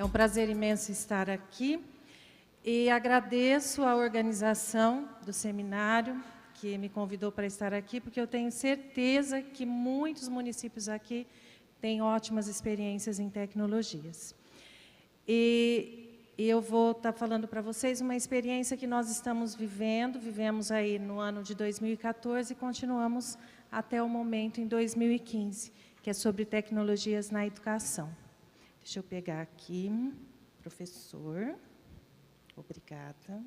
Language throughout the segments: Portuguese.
É um prazer imenso estar aqui e agradeço a organização do seminário que me convidou para estar aqui, porque eu tenho certeza que muitos municípios aqui têm ótimas experiências em tecnologias. E eu vou estar falando para vocês uma experiência que nós estamos vivemos aí no ano de 2014 e continuamos até o momento em 2015, que é sobre tecnologias na educação. Deixa eu pegar aqui, professor. Obrigada.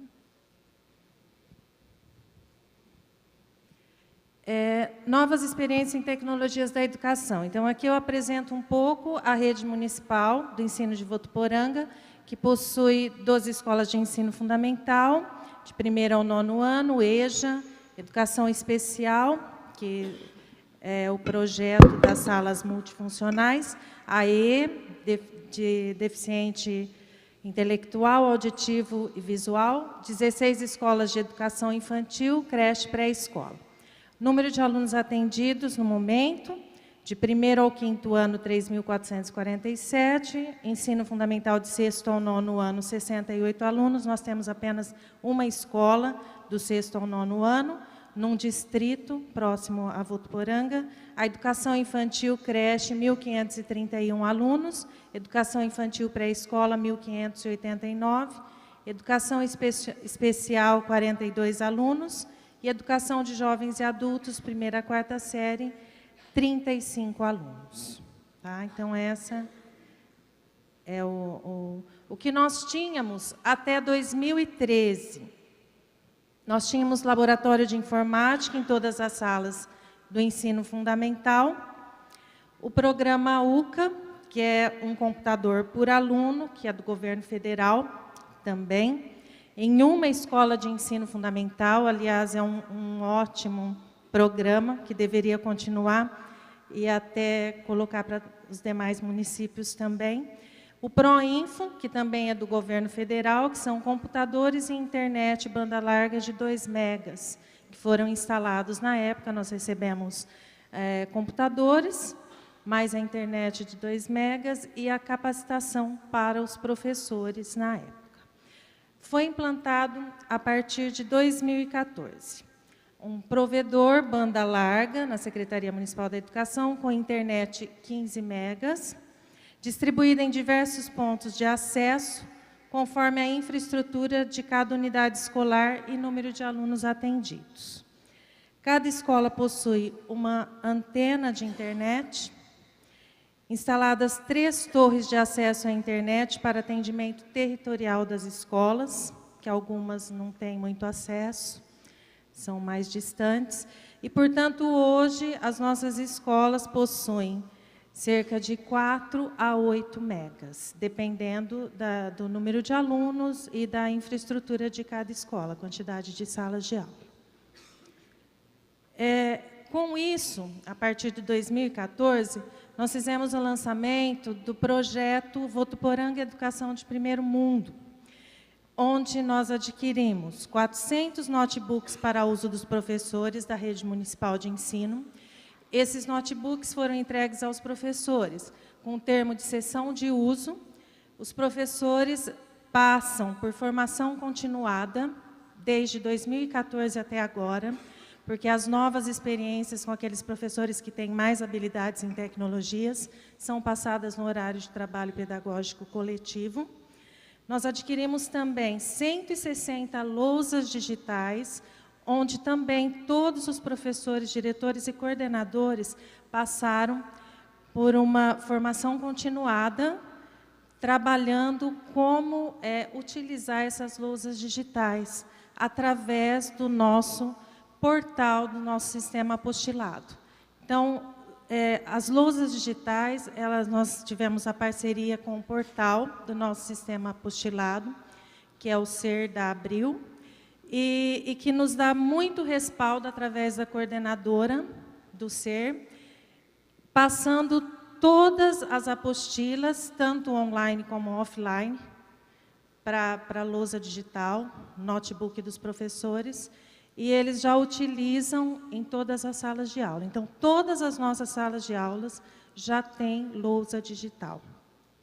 Novas experiências em tecnologias da educação. Então, aqui eu apresento um pouco a rede municipal do ensino de Votuporanga, que possui 12 escolas de ensino fundamental, de 1º ao 9º ano, EJA, Educação Especial, que é o projeto das salas multifuncionais, AE, de deficiente intelectual, auditivo e visual, 16 escolas de educação infantil, creche, pré-escola. Número de alunos atendidos no momento, de 1º ao 5º ano, 3.447, ensino fundamental de 6º ao 9º ano, 68 alunos, nós temos apenas uma escola do 6º ao 9º ano, num distrito próximo a Votuporanga. A educação infantil, creche, 1.531 alunos, educação infantil pré-escola, 1.589, educação especial, 42 alunos, e educação de jovens e adultos, 1ª a 4ª série, 35 alunos. Tá? Então, essa é o que nós tínhamos até 2013. Nós tínhamos laboratório de informática em todas as salas do ensino fundamental, o programa UCA, que é um computador por aluno, que é do governo federal também, em uma escola de ensino fundamental, aliás, é um ótimo programa que deveria continuar e até colocar para os demais municípios também. O PROINFO, que também é do governo federal, que são computadores e internet banda larga de 2 megas, que foram instalados na época. Nós recebemos computadores, mais a internet de 2 megas e a capacitação para os professores na época. Foi implantado, a partir de 2014, um provedor banda larga na Secretaria Municipal da Educação, com internet 15 megas, distribuída em diversos pontos de acesso, conforme a infraestrutura de cada unidade escolar e número de alunos atendidos. Cada escola possui uma antena de internet, instaladas 3 torres de acesso à internet para atendimento territorial das escolas, que algumas não têm muito acesso, são mais distantes, e, portanto, hoje as nossas escolas possuem cerca de 4 a 8 megas, dependendo do número de alunos e da infraestrutura de cada escola, quantidade de salas de aula. Com isso, a partir de 2014, nós fizemos o lançamento do projeto Votuporanga Educação de Primeiro Mundo, onde nós adquirimos 400 notebooks para uso dos professores da rede municipal de ensino. Esses notebooks foram entregues aos professores, com termo de cessão de uso. Os professores passam por formação continuada, desde 2014 até agora, porque as novas experiências com aqueles professores que têm mais habilidades em tecnologias são passadas no horário de trabalho pedagógico coletivo. Nós adquirimos também 160 lousas digitais, onde também todos os professores, diretores e coordenadores passaram por uma formação continuada, trabalhando como utilizar essas lousas digitais, através do nosso portal, do nosso sistema apostilado. Então, as lousas digitais, nós tivemos a parceria com o portal do nosso sistema apostilado, que é o SER da Abril, e que nos dá muito respaldo através da coordenadora do SER, passando todas as apostilas, tanto online como offline, para a lousa digital, notebook dos professores, e eles já utilizam em todas as salas de aula. Então, todas as nossas salas de aulas já têm lousa digital.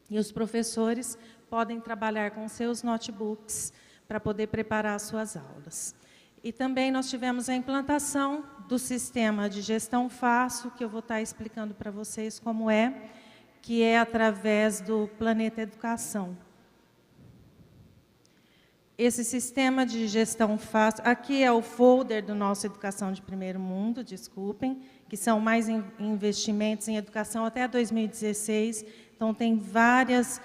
E os professores podem trabalhar com seus notebooks para poder preparar as suas aulas. E também nós tivemos a implantação do sistema de gestão fácil, que eu vou estar explicando para vocês como é, que é através do Planeta Educação. Esse sistema de gestão fácil, aqui é o folder do nosso Educação de Primeiro Mundo, desculpem, que são mais investimentos em educação até 2016. Então, tem várias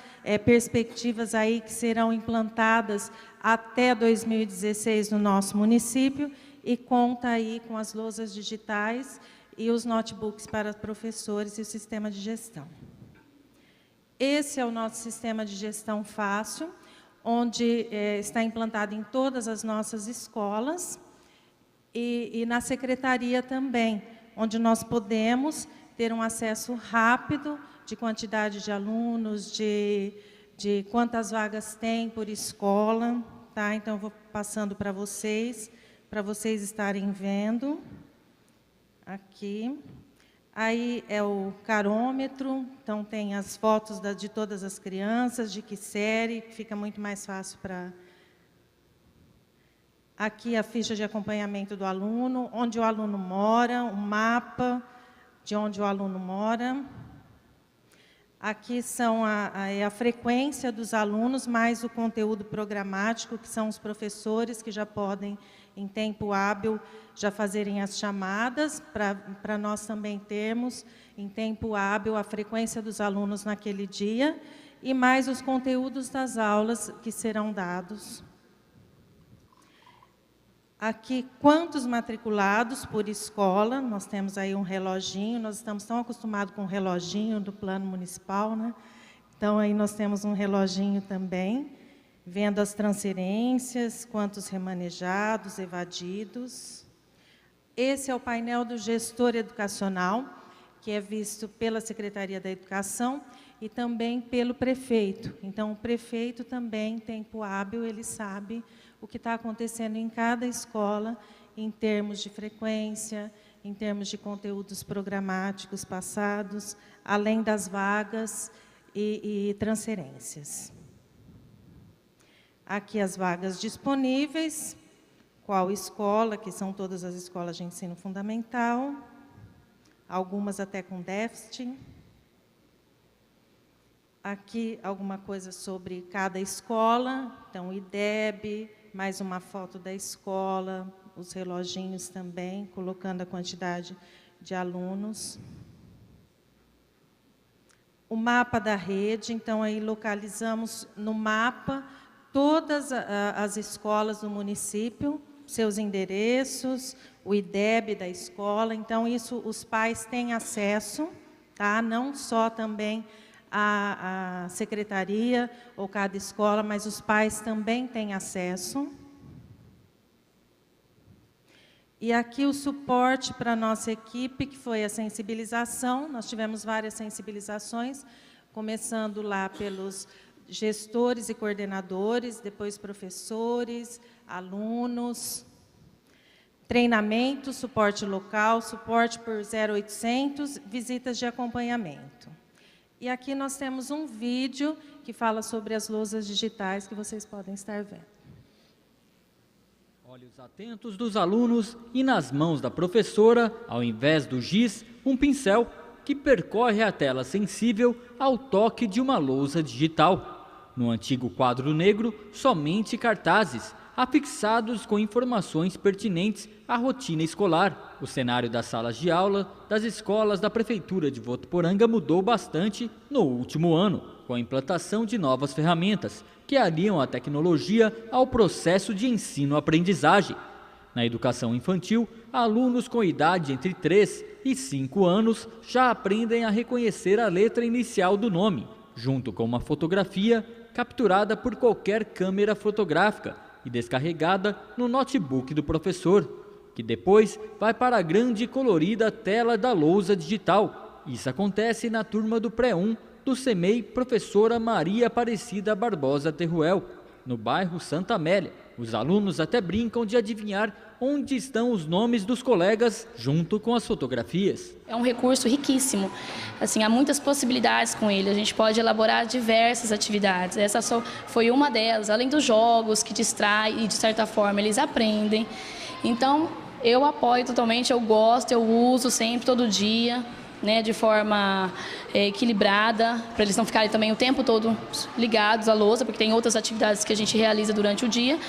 perspectivas aí que serão implantadas até 2016 no nosso município e conta aí com as lousas digitais e os notebooks para professores e o sistema de gestão. Esse é o nosso sistema de gestão fácil, onde está implantado em todas as nossas escolas e na secretaria também, onde nós podemos ter um acesso rápido de quantidade de alunos, de quantas vagas tem por escola, tá? Então, eu vou passando para vocês estarem vendo. Aqui. Aí é o carômetro, então tem as fotos de todas as crianças, de que série, fica muito mais fácil para... Aqui a ficha de acompanhamento do aluno, onde o aluno mora, um mapa de onde o aluno mora. Aqui são a frequência dos alunos, mais o conteúdo programático, que são os professores que já podem, em tempo hábil, já fazerem as chamadas, para nós também termos, em tempo hábil, a frequência dos alunos naquele dia, e mais os conteúdos das aulas que serão dados. Aqui, quantos matriculados por escola, nós temos aí um reloginho, nós estamos tão acostumados com o reloginho do plano municipal, né? Então, aí nós temos um reloginho também, vendo as transferências, quantos remanejados, evadidos. Esse é o painel do gestor educacional, que é visto pela Secretaria da Educação e também pelo prefeito. Então, o prefeito também, em tempo hábil, ele sabe o que está acontecendo em cada escola, em termos de frequência, em termos de conteúdos programáticos passados, além das vagas e transferências. Aqui as vagas disponíveis, qual escola, que são todas as escolas de ensino fundamental, algumas até com déficit. Aqui alguma coisa sobre cada escola, então o IDEB, mais uma foto da escola, os reloginhos também, colocando a quantidade de alunos. O mapa da rede, então aí localizamos no mapa todas as escolas do município, seus endereços, o IDEB da escola, então isso os pais têm acesso, tá? Não só também a secretaria ou cada escola, mas os pais também têm acesso. E aqui o suporte para a nossa equipe, que foi a sensibilização, nós tivemos várias sensibilizações, começando lá pelos gestores e coordenadores, depois professores, alunos, treinamento, suporte local, suporte por 0800, visitas de acompanhamento. E aqui nós temos um vídeo que fala sobre as lousas digitais que vocês podem estar vendo. Olhos atentos dos alunos e nas mãos da professora, ao invés do giz, um pincel que percorre a tela sensível ao toque de uma lousa digital. No antigo quadro negro, somente cartazes, afixados com informações pertinentes à rotina escolar. O cenário das salas de aula das escolas da Prefeitura de Votuporanga mudou bastante no último ano, com a implantação de novas ferramentas que aliam a tecnologia ao processo de ensino-aprendizagem. Na educação infantil, alunos com idade entre 3 e 5 anos já aprendem a reconhecer a letra inicial do nome, junto com uma fotografia capturada por qualquer câmera fotográfica e descarregada no notebook do professor, que depois vai para a grande e colorida tela da lousa digital. Isso acontece na turma do Pré-1 do CEMEI Professora Maria Aparecida Barbosa Terruel, no bairro Santa Amélia. Os alunos até brincam de adivinhar onde estão os nomes dos colegas junto com as fotografias. É um recurso riquíssimo, assim, há muitas possibilidades com ele, a gente pode elaborar diversas atividades, essa só foi uma delas, além dos jogos que distraem e de certa forma eles aprendem. Então eu apoio totalmente, eu gosto, eu uso sempre, todo dia, né, de forma equilibrada, para eles não ficarem também o tempo todo ligados à lousa, porque tem outras atividades que a gente realiza durante o dia,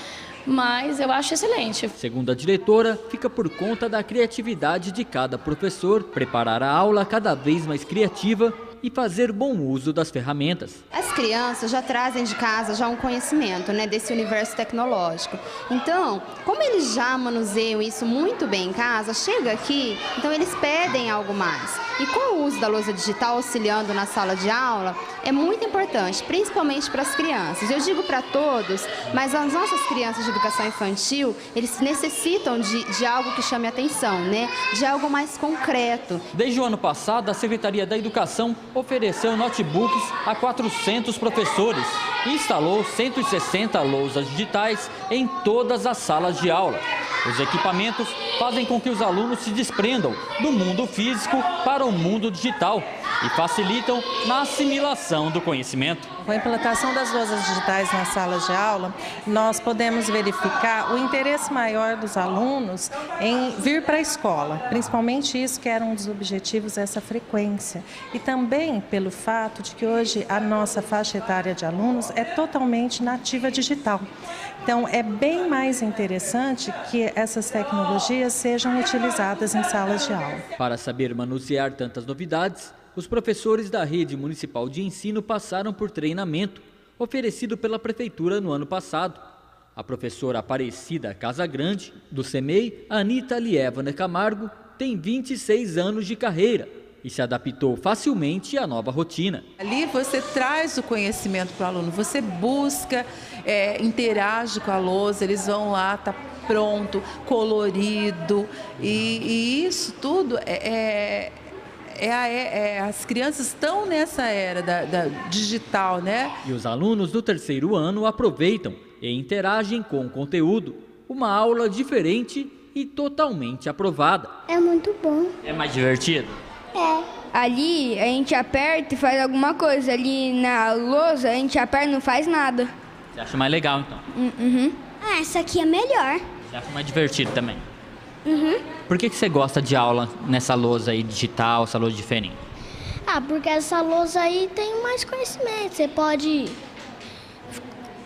mas eu acho excelente. Segundo a diretora, fica por conta da criatividade de cada professor preparar a aula cada vez mais criativa e fazer bom uso das ferramentas. As crianças já trazem de casa já um conhecimento, né, desse universo tecnológico. Então, como eles já manuseiam isso muito bem em casa, chega aqui, então eles pedem algo mais. E com o uso da lousa digital auxiliando na sala de aula, é muito importante, principalmente para as crianças. Eu digo para todos, mas as nossas crianças de educação infantil, eles necessitam de algo que chame atenção, né, de algo mais concreto. Desde o ano passado, a Secretaria da Educação ofereceu notebooks a 400 professores e instalou 160 lousas digitais em todas as salas de aula. Os equipamentos fazem com que os alunos se desprendam do mundo físico para o mundo digital e facilitam na assimilação do conhecimento. Com a implantação das lousas digitais nas salas de aula, nós podemos verificar o interesse maior dos alunos em vir para a escola, principalmente isso que era um dos objetivos, essa frequência. E também pelo fato de que hoje a nossa faixa etária de alunos é totalmente nativa digital. Então, é bem mais interessante que essas tecnologias sejam utilizadas em salas de aula. Para saber manusear tantas novidades, os professores da Rede Municipal de Ensino passaram por treinamento oferecido pela Prefeitura no ano passado. A professora Aparecida Casagrande, do CEMEI, Anita Lievana Camargo, tem 26 anos de carreira e se adaptou facilmente à nova rotina. Ali você traz o conhecimento para o aluno, você busca, interage com a lousa, eles vão lá, está pronto, colorido, e isso tudo as crianças estão nessa era da digital, né? E os alunos do terceiro ano aproveitam e interagem com o conteúdo. Uma aula diferente e totalmente aprovada. É muito bom. É mais divertido? É. Ali a gente aperta e faz alguma coisa. Ali na lousa a gente aperta e não faz nada. Você acha mais legal, então? Uhum. Ah, essa aqui é melhor. Você acha mais divertido também? Uhum. Por que você gosta de aula nessa lousa aí digital, essa lousa diferente? Ah, porque essa lousa aí tem mais conhecimento. Você pode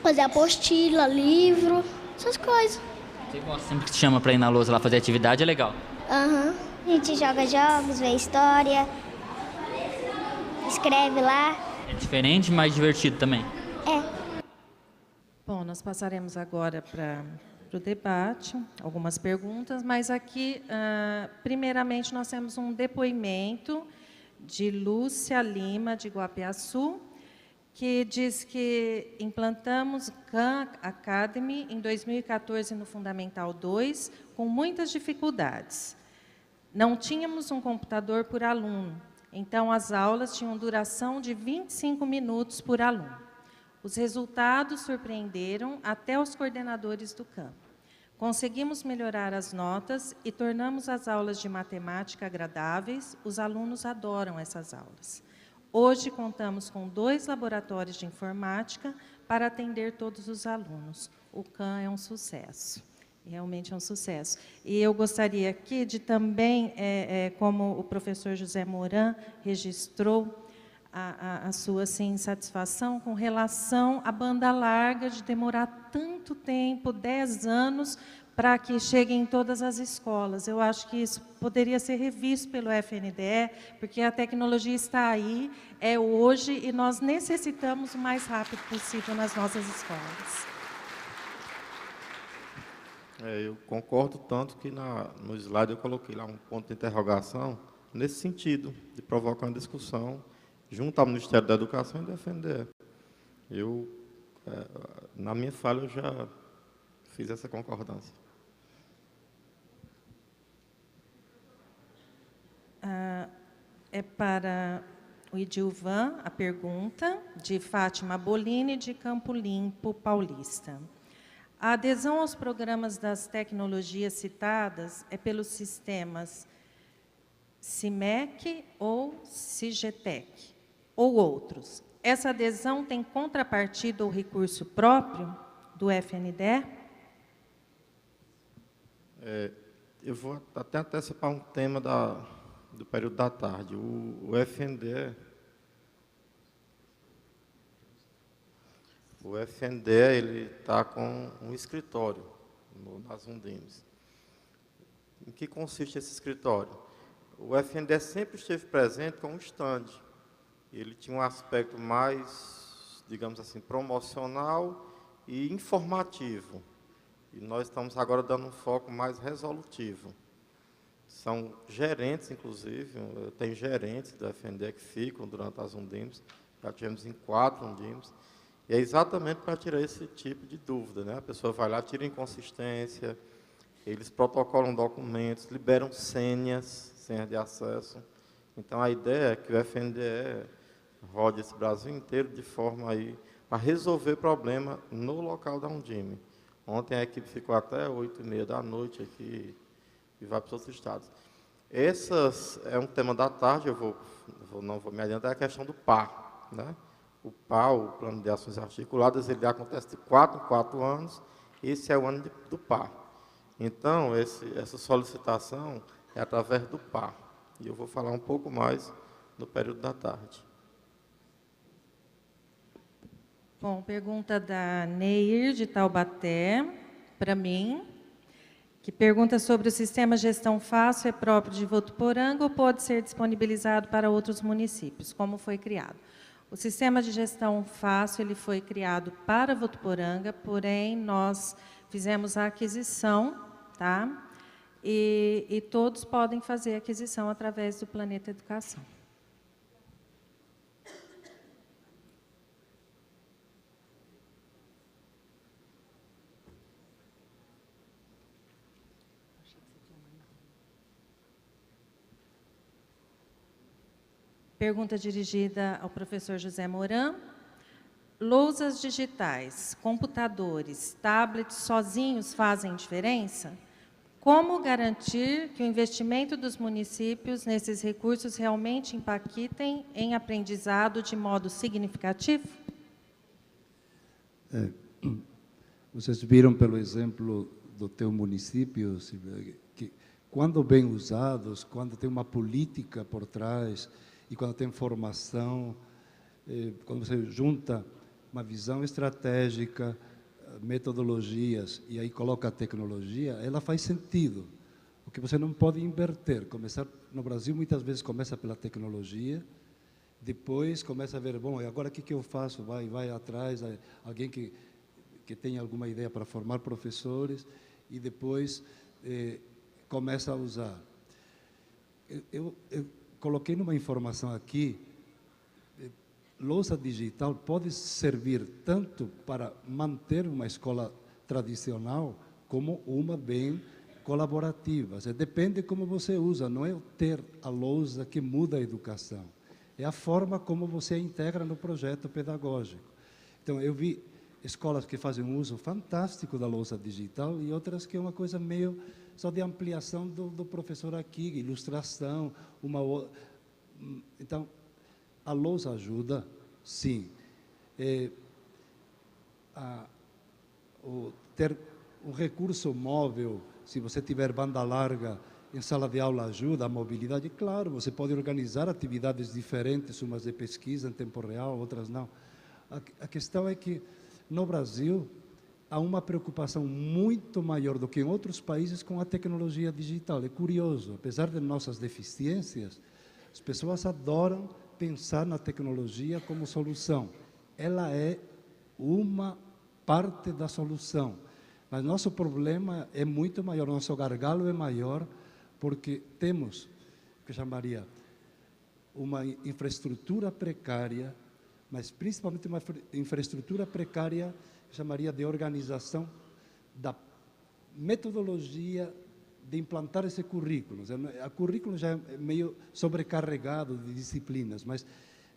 fazer apostila, livro, essas coisas. Você gosta sempre que te chama pra ir na lousa lá fazer atividade, é legal? Aham. A gente joga jogos, vê história, escreve lá. É diferente, mas divertido também? É. Bom, nós passaremos agora para o debate, algumas perguntas, mas aqui, primeiramente, nós temos um depoimento de Lúcia Lima, de Guapiaçu, que diz que implantamos Khan Academy em 2014 no Fundamental 2, com muitas dificuldades. Não tínhamos um computador por aluno, então as aulas tinham duração de 25 minutos por aluno. Os resultados surpreenderam até os coordenadores do campo. Conseguimos melhorar as notas e tornamos as aulas de matemática agradáveis. Os alunos adoram essas aulas. Hoje contamos com 2 laboratórios de informática para atender todos os alunos. O CAM é um sucesso. Realmente é um sucesso. E eu gostaria aqui de também, como o professor José Moran registrou a sua assim, satisfação com relação à banda larga, de demorar tanto tempo, 10 anos, para que chegue em todas as escolas. Eu acho que isso poderia ser revisto pelo FNDE, porque a tecnologia está aí, é hoje, e nós necessitamos o mais rápido possível nas nossas escolas. Eu concordo tanto que no slide eu coloquei lá um ponto de interrogação nesse sentido, de provocar uma discussão junto ao Ministério da Educação e do FNDE. Na minha fala, eu já fiz essa concordância. É para o Edilvan a pergunta, de Fátima Bolini, de Campo Limpo, Paulista. A adesão aos programas das tecnologias citadas é pelos sistemas CIMEC ou CIGETEC, ou outros. Essa adesão tem contrapartida ou recurso próprio do FNDE? Eu vou até antecipar um tema do período da tarde. O FNDE, ele está com um escritório nas Undimes. Em que consiste esse escritório? O FNDE sempre esteve presente com um stand. Ele tinha um aspecto mais, digamos assim, promocional e informativo. E nós estamos agora dando um foco mais resolutivo. São gerentes, inclusive, tem gerentes da FNDE que ficam durante as Undimes, já tivemos em 4 Undimes, e é exatamente para tirar esse tipo de dúvida, né? A pessoa vai lá, tira inconsistência, eles protocolam documentos, liberam senhas de acesso. Então, a ideia é que o FNDE rode esse Brasil inteiro de forma aí para resolver problema no local da Undime. Ontem a equipe ficou até 8h30 da noite aqui e vai para os outros estados. Essas é um tema da tarde, não vou me adiantar, é a questão do PA, né? O PA, o Plano de Ações Articuladas, ele acontece de 4 em 4 anos, esse é o ano do PA. Então, essa solicitação é através do PA, e eu vou falar um pouco mais no período da tarde. Bom, pergunta da Neir, de Taubaté, para mim, que pergunta sobre o sistema Gestão Fácil, é próprio de Votuporanga ou pode ser disponibilizado para outros municípios? Como foi criado? O sistema de Gestão Fácil ele foi criado para Votuporanga, porém, nós fizemos a aquisição, tá? E todos podem fazer a aquisição através do Planeta Educação. Pergunta dirigida ao professor José Moran. Lousas digitais, computadores, tablets sozinhos fazem diferença? Como garantir que o investimento dos municípios nesses recursos realmente impactem em aprendizado de modo significativo? Vocês viram pelo exemplo do teu município, Silvia, que quando bem usados, quando tem uma política por trás, e quando tem formação, quando você junta uma visão estratégica, metodologias, e aí coloca a tecnologia, ela faz sentido. O que você não pode inverter. Começar no Brasil, muitas vezes, começa pela tecnologia, depois começa a ver, bom, agora o que eu faço? Vai atrás, alguém que tem alguma ideia para formar professores, e depois começa a usar. Eu coloquei numa informação aqui, lousa digital pode servir tanto para manter uma escola tradicional, como uma bem colaborativa. Depende como você usa, não é o ter a lousa que muda a educação, é a forma como você a integra no projeto pedagógico. Então, eu vi escolas que fazem um uso fantástico da lousa digital e outras que é uma coisa meio só de ampliação do professor aqui, ilustração, Então, a lousa ajuda, sim. Ter um recurso móvel, se você tiver banda larga em sala de aula, ajuda a mobilidade. Claro, você pode organizar atividades diferentes, umas de pesquisa em tempo real, outras não. A questão é que, no Brasil, há uma preocupação muito maior do que em outros países com a tecnologia digital. É curioso, apesar de nossas deficiências, as pessoas adoram pensar na tecnologia como solução. Ela é uma parte da solução. Mas nosso problema é muito maior, nosso gargalo é maior, porque temos, o que chamaria, uma infraestrutura precária, mas principalmente uma infraestrutura precária, que chamaria de organização da metodologia de implantar esse currículo. O currículo já é meio sobrecarregado de disciplinas, mas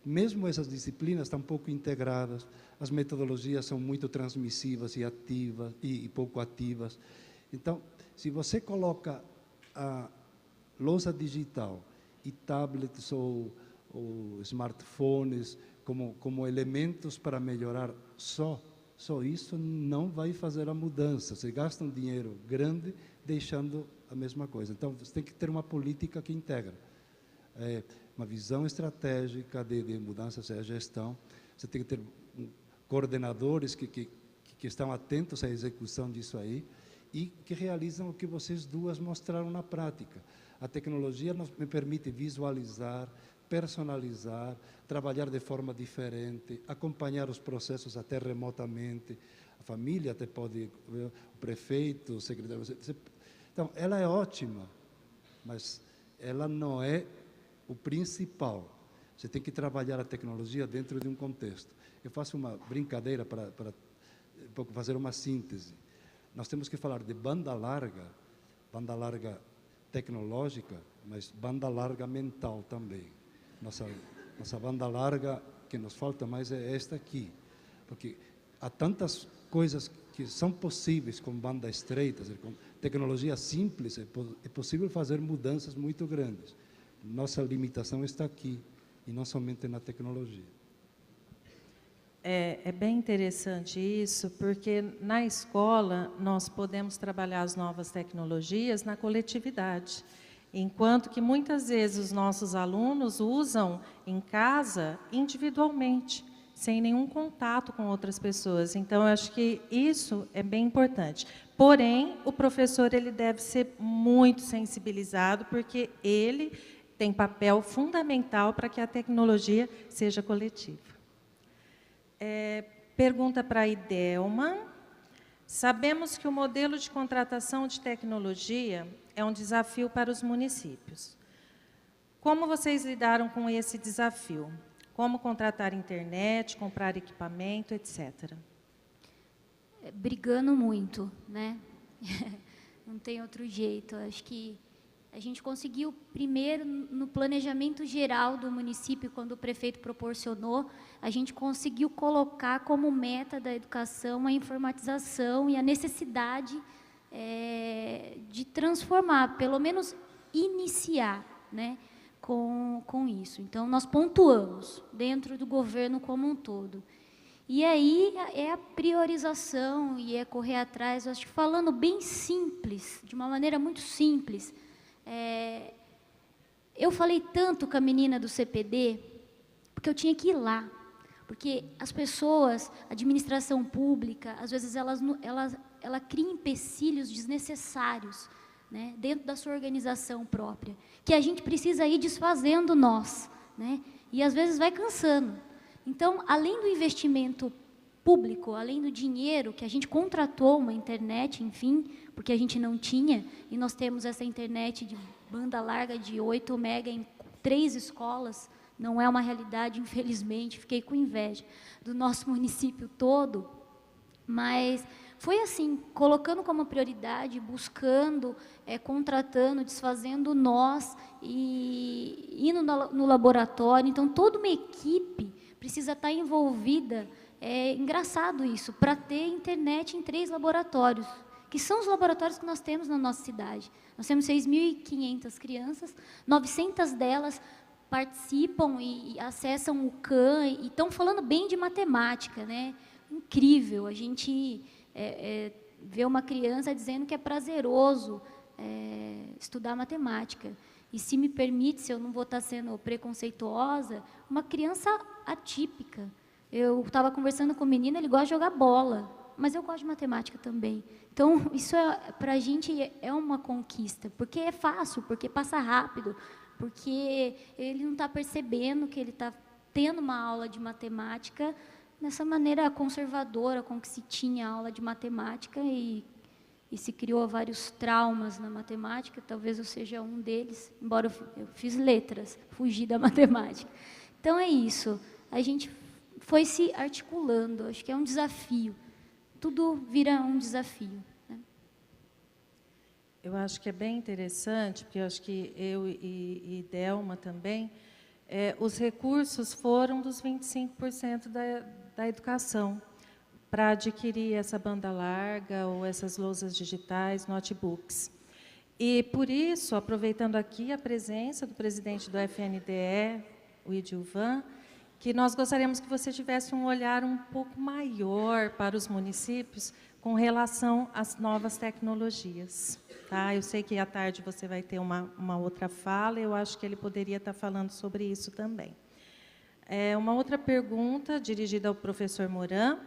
mesmo essas disciplinas estão pouco integradas, as metodologias são muito transmissivas e ativas e pouco ativas. Então, se você coloca a lousa digital e tablets ou smartphones como elementos para melhorar só isso não vai fazer a mudança. Você gasta um dinheiro grande deixando a mesma coisa. Então, você tem que ter uma política que integra. Uma visão estratégica de mudança, seja gestão. Você tem que ter coordenadores que estão atentos à execução disso aí e que realizam o que vocês duas mostraram na prática. A tecnologia me permite visualizar, personalizar, trabalhar de forma diferente, acompanhar os processos até remotamente. A família até pode ver, o prefeito, o secretário. Então, ela é ótima, mas ela não é o principal. Você tem que trabalhar a tecnologia dentro de um contexto. Eu faço uma brincadeira para fazer uma síntese. Nós temos que falar de banda larga tecnológica, mas banda larga mental também. Nossa banda larga que nos falta mais é esta aqui, porque há tantas coisas que são possíveis com banda estreita, com tecnologia simples, é possível fazer mudanças muito grandes. Nossa limitação está aqui, e não somente na tecnologia. É bem interessante isso, porque na escola nós podemos trabalhar as novas tecnologias na coletividade, enquanto que muitas vezes os nossos alunos usam em casa individualmente, sem nenhum contato com outras pessoas. Então, eu acho que isso é bem importante. Porém, o professor ele deve ser muito sensibilizado, porque ele tem papel fundamental para que a tecnologia seja coletiva. Pergunta para a Idelma. Sabemos que o modelo de contratação de tecnologia é um desafio para os municípios. Como vocês lidaram com esse desafio? Como contratar internet, comprar equipamento, etc. Brigando muito, né? Não tem outro jeito. Acho que a gente conseguiu, primeiro, no planejamento geral do município, quando o prefeito proporcionou, a gente conseguiu colocar como meta da educação a informatização e a necessidade de transformar, pelo menos iniciar, né, com isso. Então, nós pontuamos dentro do governo como um todo. E aí é a priorização e é correr atrás, acho que falando bem simples, de uma maneira muito simples. Eu falei tanto com a menina do CPD, porque eu tinha que ir lá. Porque as pessoas, a administração pública, às vezes ela cria empecilhos desnecessários, né, dentro da sua organização própria, que a gente precisa ir desfazendo nós, né, e às vezes vai cansando. Então, além do investimento público, além do dinheiro, que a gente contratou uma internet, enfim, porque a gente não tinha, e nós temos essa internet de banda larga de 8 mega em 3 escolas, não é uma realidade, infelizmente, fiquei com inveja do nosso município todo, mas foi assim, colocando como prioridade, buscando, contratando, desfazendo nós, e indo no laboratório. Então, toda uma equipe precisa estar envolvida. É engraçado isso, para ter internet em 3 laboratórios, que são os laboratórios que nós temos na nossa cidade. Nós temos 6.500 crianças, 900 delas participam e acessam o CAN, e estão falando bem de matemática, né? Incrível, a gente vê uma criança dizendo que é prazeroso estudar matemática. E, se me permite, se eu não vou estar sendo preconceituosa, uma criança atípica. Eu estava conversando com o menino, ele gosta de jogar bola, mas eu gosto de matemática também. Então, isso para a gente é uma conquista, porque é fácil, porque passa rápido, porque ele não está percebendo que ele está tendo uma aula de matemática nessa maneira conservadora com que se tinha aula de matemática, e se criou vários traumas na matemática. Talvez eu seja um deles, embora eu fiz letras, fugi da matemática. Então, é isso. A gente foi se articulando, acho que é um desafio. Tudo vira um desafio, né? Eu acho que é bem interessante, porque eu acho que eu e Delma também, Os recursos foram dos 25% da educação, para adquirir essa banda larga ou essas lousas digitais, notebooks. E, por isso, aproveitando aqui a presença do presidente do FNDE, o Idilvan, que nós gostaríamos que você tivesse um olhar um pouco maior para os municípios com relação às novas tecnologias. Tá? Eu sei que à tarde você vai ter uma outra fala, eu acho que ele poderia estar falando sobre isso também. Uma outra pergunta, dirigida ao professor Moran.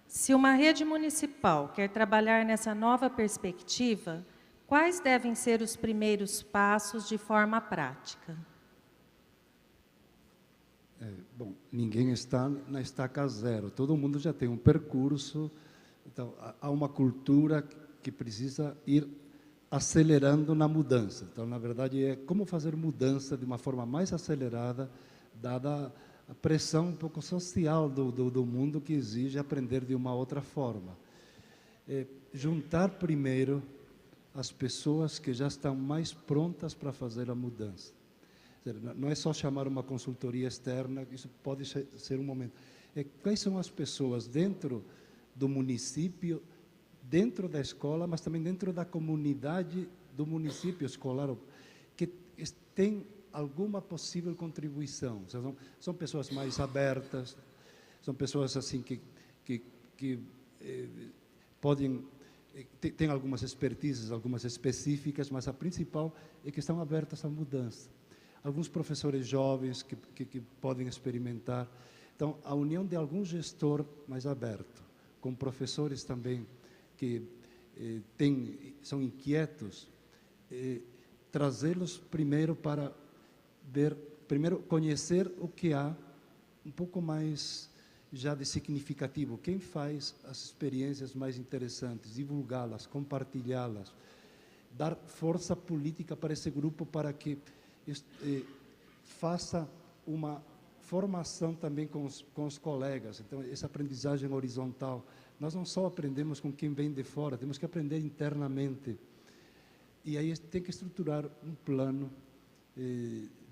Se uma rede municipal quer trabalhar nessa nova perspectiva, quais devem ser os primeiros passos de forma prática? Bom, ninguém está na estaca zero, todo mundo já tem um percurso, então há uma cultura que precisa ir acelerando na mudança. Então, na verdade, é como fazer mudança de uma forma mais acelerada, dada a pressão um pouco social do mundo que exige aprender de uma outra forma. Juntar primeiro as pessoas que já estão mais prontas para fazer a mudança. Não é só chamar uma consultoria externa, isso pode ser um momento. Quais são as pessoas dentro do município, dentro da escola, mas também dentro da comunidade do município escolar, que têm alguma possível contribuição? São pessoas mais abertas, são pessoas assim que podem... Tem algumas expertises, algumas específicas, mas a principal é que estão abertas à mudança. Alguns professores jovens que podem experimentar. Então, a união de algum gestor mais aberto, com professores também que são inquietos, trazê-los primeiro para conhecer o que há um pouco mais já de significativo. Quem faz as experiências mais interessantes, divulgá-las, compartilhá-las, dar força política para esse grupo para que faça uma formação também com os colegas. Então, essa aprendizagem horizontal. Nós não só aprendemos com quem vem de fora, temos que aprender internamente. E aí tem que estruturar um plano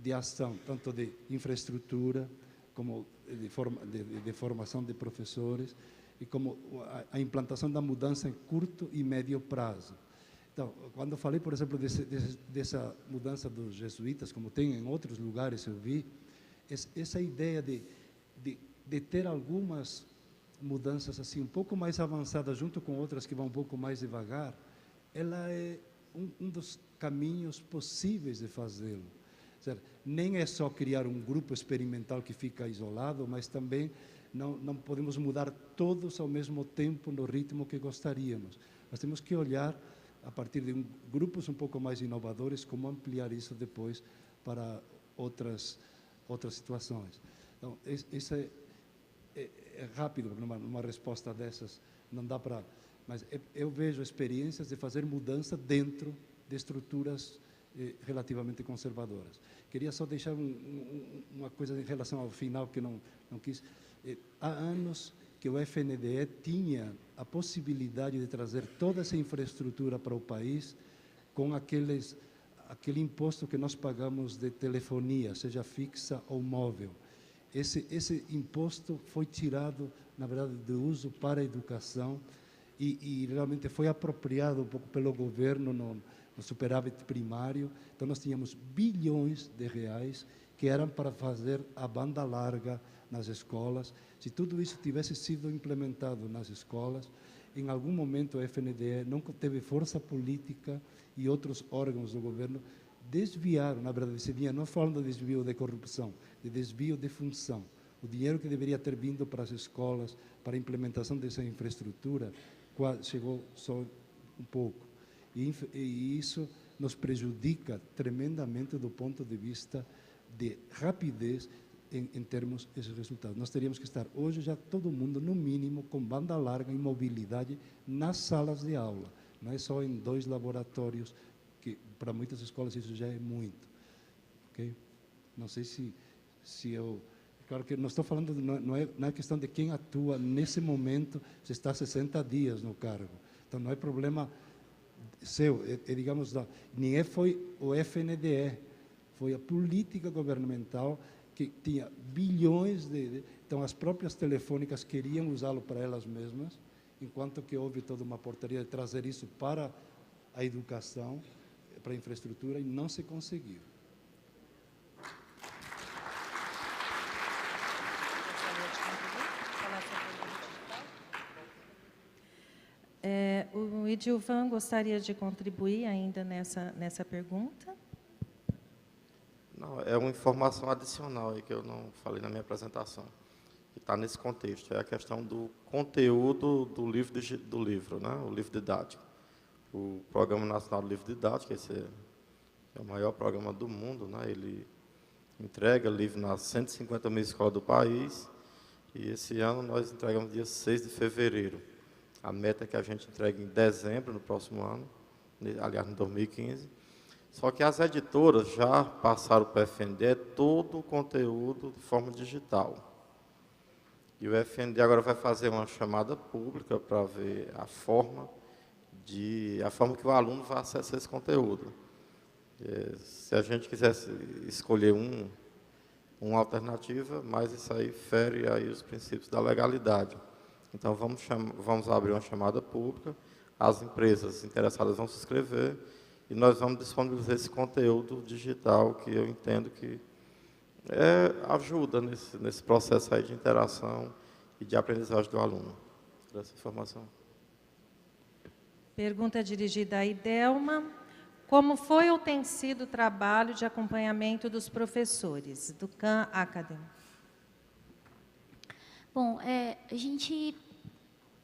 de ação, tanto de infraestrutura, como de formação de professores, e como a implantação da mudança em curto e médio prazo. Então, quando eu falei, por exemplo, dessa mudança dos jesuítas, como tem em outros lugares, eu vi, essa ideia de ter algumas mudanças assim um pouco mais avançadas, junto com outras que vão um pouco mais devagar, ela é um dos caminhos possíveis de fazê-lo. Nem é só criar um grupo experimental que fica isolado, mas também não podemos mudar todos ao mesmo tempo no ritmo que gostaríamos. Nós temos que olhar, a partir de grupos um pouco mais inovadores, como ampliar isso depois para outras situações. Então, isso é rápido, numa resposta dessas não dá para... Mas eu vejo experiências de fazer mudança dentro de estruturas relativamente conservadoras. Queria só deixar uma coisa em relação ao final, que não quis. Há anos que o FNDE tinha a possibilidade de trazer toda essa infraestrutura para o país com aquele imposto que nós pagamos de telefonia, seja fixa ou móvel. Esse imposto foi tirado, na verdade, de uso para a educação e realmente foi apropriado um pouco pelo governo no superávit primário. Então, nós tínhamos bilhões de reais que eram para fazer a banda larga nas escolas. Se tudo isso tivesse sido implementado nas escolas, em algum momento o FNDE não teve força política e outros órgãos do governo desviaram, na verdade, esse dinheiro, não falando de desvio de corrupção, de desvio de função. O dinheiro que deveria ter vindo para as escolas, para a implementação dessa infraestrutura, chegou só um pouco. E isso nos prejudica tremendamente do ponto de vista de rapidez em termos desses resultados. Nós teríamos que estar hoje já todo mundo, no mínimo, com banda larga e mobilidade nas salas de aula. Não é só em 2 laboratórios, que para muitas escolas isso já é muito. Okay? Não sei se eu... Claro que não estou falando, não é questão de quem atua nesse momento, se está 60 dias no cargo. Então, não é problema seu, digamos, nem foi o FNDE, foi a política governamental que tinha bilhões de... Então, as próprias telefônicas queriam usá-lo para elas mesmas, enquanto que houve toda uma portaria de trazer isso para a educação, para a infraestrutura, e não se conseguiu. O Edilvan gostaria de contribuir ainda nessa pergunta? Não, é uma informação adicional aí que eu não falei na minha apresentação, que está nesse contexto. É a questão do conteúdo do livro, né? O livro didático. O Programa Nacional do Livro Didático, esse é o maior programa do mundo, né? Ele entrega livro nas 150 mil escolas do país, e esse ano nós entregamos dia 6 de fevereiro. A meta é que a gente entregue em dezembro, no próximo ano, aliás, em 2015. Só que as editoras já passaram para o FNDE todo o conteúdo de forma digital. E o FNDE agora vai fazer uma chamada pública para ver a forma que o aluno vai acessar esse conteúdo. Se a gente quisesse escolher uma alternativa, mas isso aí fere aí os princípios da legalidade. Então, vamos abrir uma chamada pública, as empresas interessadas vão se inscrever e nós vamos disponibilizar esse conteúdo digital que eu entendo que ajuda nesse processo aí de interação e de aprendizagem do aluno. Essa informação. Pergunta dirigida a Idelma. Como foi ou tem sido o trabalho de acompanhamento dos professores do Khan Academy? Bom, a gente,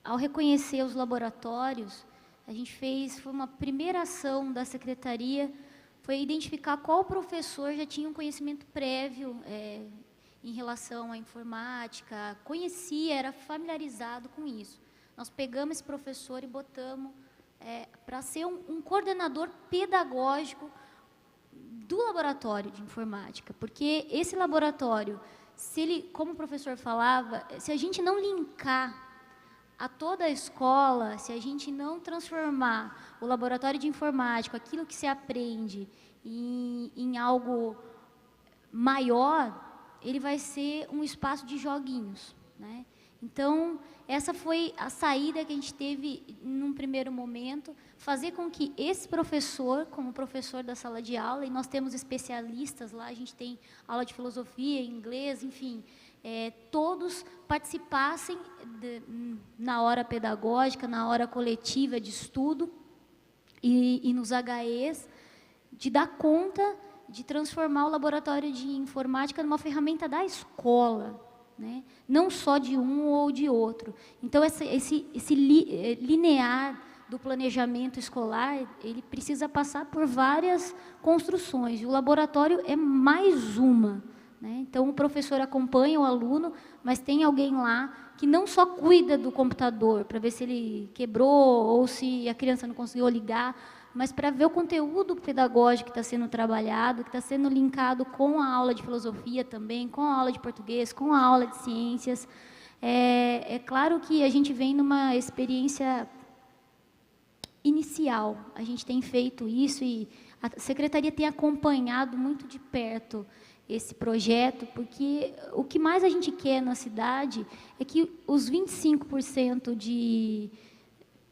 ao reconhecer os laboratórios, a gente foi uma primeira ação da secretaria, foi identificar qual professor já tinha um conhecimento prévio em relação à informática, conhecia, era familiarizado com isso. Nós pegamos esse professor e botamos para ser um coordenador pedagógico do laboratório de informática, porque esse laboratório, se ele, como o professor falava, se a gente não linkar a toda a escola, se a gente não transformar o laboratório de informática, aquilo que se aprende, em algo maior, ele vai ser um espaço de joguinhos, né? Então, essa foi a saída que a gente teve num primeiro momento, fazer com que esse professor, como professor da sala de aula, e nós temos especialistas lá, a gente tem aula de filosofia, inglês, enfim, todos participassem na hora pedagógica, na hora coletiva de estudo e nos HEs, de dar conta de transformar o laboratório de informática numa ferramenta da escola, né? Não só de um ou de outro. Então, esse linear do planejamento escolar, ele precisa passar por várias construções, e o laboratório é mais uma, né? Então, o professor acompanha o aluno, mas tem alguém lá que não só cuida do computador, para ver se ele quebrou ou se a criança não conseguiu ligar, mas para ver o conteúdo pedagógico que está sendo trabalhado, que está sendo linkado com a aula de filosofia também, com a aula de português, com a aula de ciências. É claro que a gente vem numa experiência inicial, a gente tem feito isso e a secretaria tem acompanhado muito de perto esse projeto, porque o que mais a gente quer na cidade é que os 25%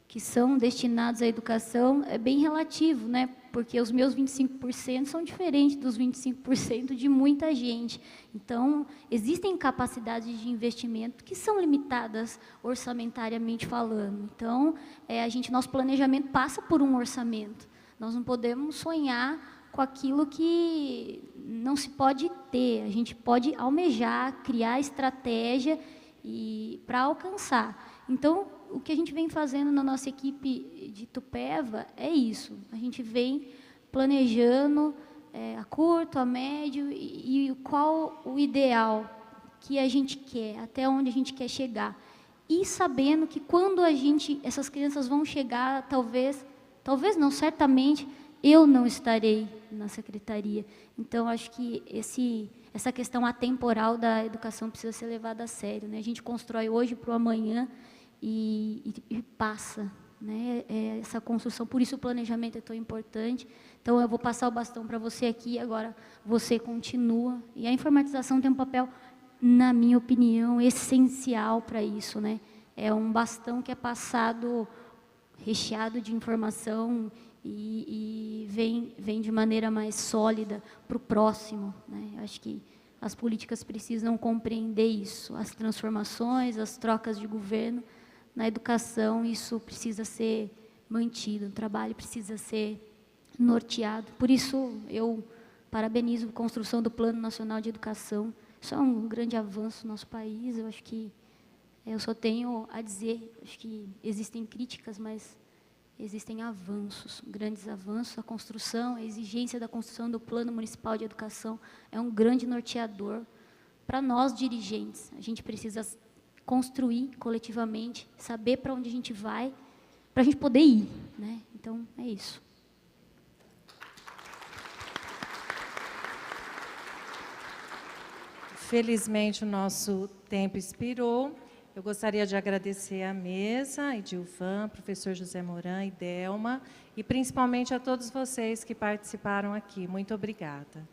que são destinados à educação é bem relativo, né? Porque os meus 25% são diferentes dos 25% de muita gente. Então, existem capacidades de investimento que são limitadas orçamentariamente falando. Então, nosso planejamento passa por um orçamento. Nós não podemos sonhar com aquilo que não se pode ter. A gente pode almejar, criar estratégia para alcançar. Então, o que a gente vem fazendo na nossa equipe de Itupeva é isso. A gente vem planejando a curto, a médio e qual o ideal que a gente quer, até onde a gente quer chegar. E sabendo que quando essas crianças vão chegar, talvez não, certamente, eu não estarei na secretaria. Então, acho que essa questão atemporal da educação precisa ser levada a sério, né? A gente constrói hoje para o amanhã, e passa, né? Essa construção, por isso o planejamento é tão importante. Então, eu vou passar o bastão para você aqui, agora você continua. E a informatização tem um papel, na minha opinião, essencial para isso, né? É um bastão que é passado recheado de informação e vem de maneira mais sólida para o próximo, né? Eu acho que as políticas precisam compreender isso, as transformações, as trocas de governo. Na educação, isso precisa ser mantido, o trabalho precisa ser norteado. Por isso, eu parabenizo a construção do Plano Nacional de Educação. Isso é um grande avanço no nosso país. Eu acho que eu só tenho a dizer, acho que existem críticas, mas existem avanços, grandes avanços. A construção, a exigência da construção do Plano Municipal de Educação é um grande norteador para nós, dirigentes. A gente precisa construir coletivamente, saber para onde a gente vai, para a gente poder ir, né? Então, é isso. Felizmente, o nosso tempo expirou. Eu gostaria de agradecer à mesa, Edilvan, professor José Moran e Delma, e principalmente a todos vocês que participaram aqui. Muito obrigada.